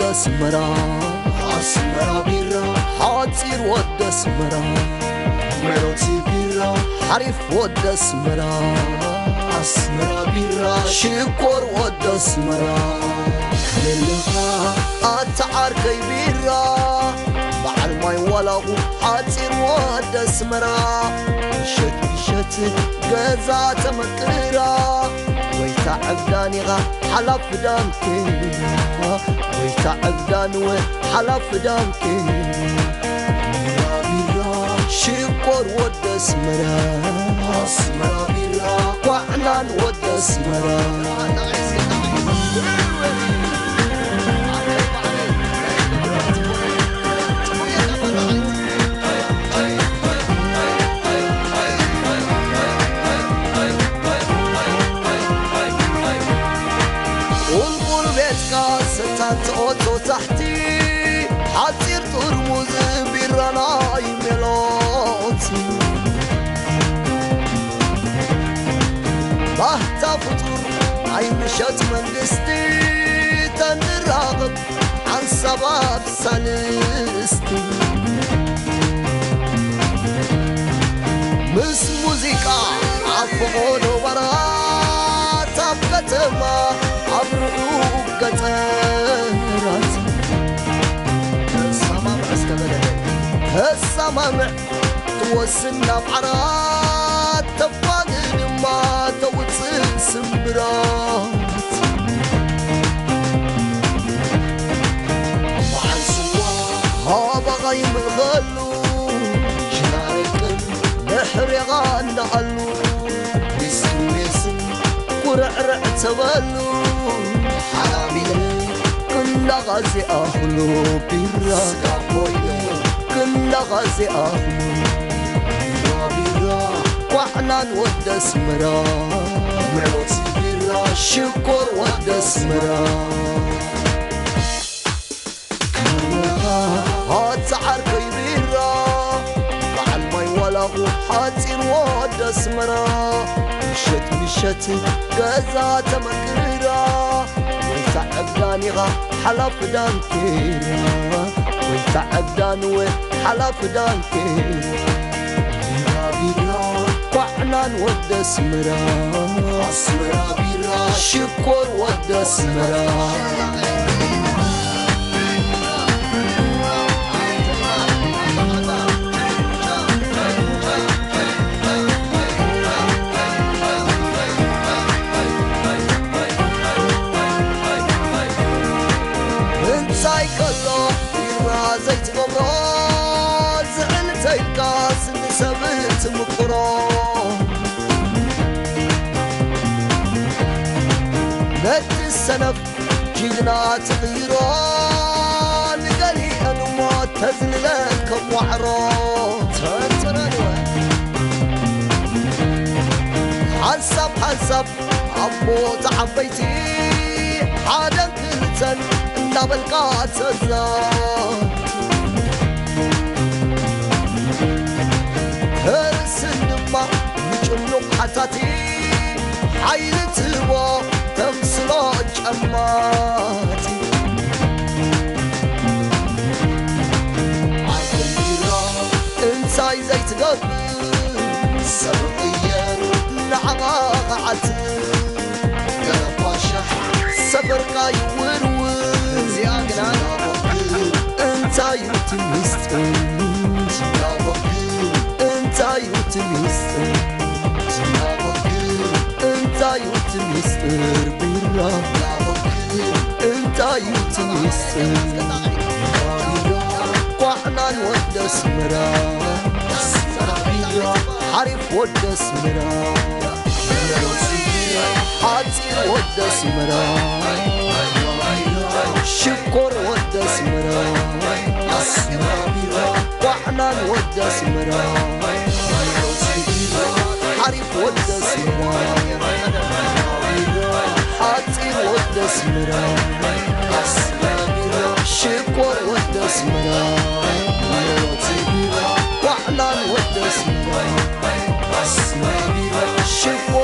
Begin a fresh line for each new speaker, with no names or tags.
اسمرا
أسمرا بيرا
حاطير ود اسمرا
مروتي بيرا
حريف ود اسمرا
أسمرا بيرا
شكور ود اسمرا
للغا
أتعاركي بيرا بعل ما يولغو حاطير ود اسمرا شت جزا تمكرا ويتعب دانيغا حلف دامكي ويتعب دانوي حلف دامكي
بيرا
شكور ود اسمرا
أسمرا بيرا
وعنان ود اسمرا أوتو تحتي حصير ترمز برناي ملوتي بحتا فطور عي مشت منجستي تنراغب عن سباب سالستي مس موسيقى عفقون وبرات عبقتما عبرعوب قطرات السمامع توسنا بعرات تفاقد ما توصل سمبرات
مع السوا
ها بغي من غلو
شنارك
نحري غاندعلو
بسم
ورعرع تبلو
حرامي
كنا غازي أهلو بيرا
سكابوي
كنا غازي أهلو
بيرا
وحنا نود اسمرا
مروتي بيرا
شكر ود اسمرا هاتعر كيبيرا بعل ما يولغو حاتير ود اسمرا مشت قزا تمكرا ويتعب دانيغا حلف دانكيرا ويتعب دانوي حلف دانكيرا
بيرا
وحنا نود اسمرا
أسمرا بيرا
شكر ود اسمرا انتاي كله بيرا زيت غمرا زعلتي القاس نسبت مقرا نت السنف جيلنا تغيرا لقلي انما تزللك وعرا حسب عبو تعبيتي عادن كلتن نابلقات الزاد هرسنما يجنق حتاتي حيلتبو تمسلو جماتي
بيرا
انساي زيت قبل
سبقيا
نعغا قعتي
قرباشا
سفر قاي ورور
زيادنا
انت يوتمست انت يوتمست انت يوتمست بيرا انت يوتمست وحنا نود اسمرا حريف ود اسمرا حاطير ود اسمرا شكر ود اسمرا وحنا نود اسمرا حريف ود اسمرا حاطير ود اسمرا شكر ود اسمرا وحنا نود اسمرا شكر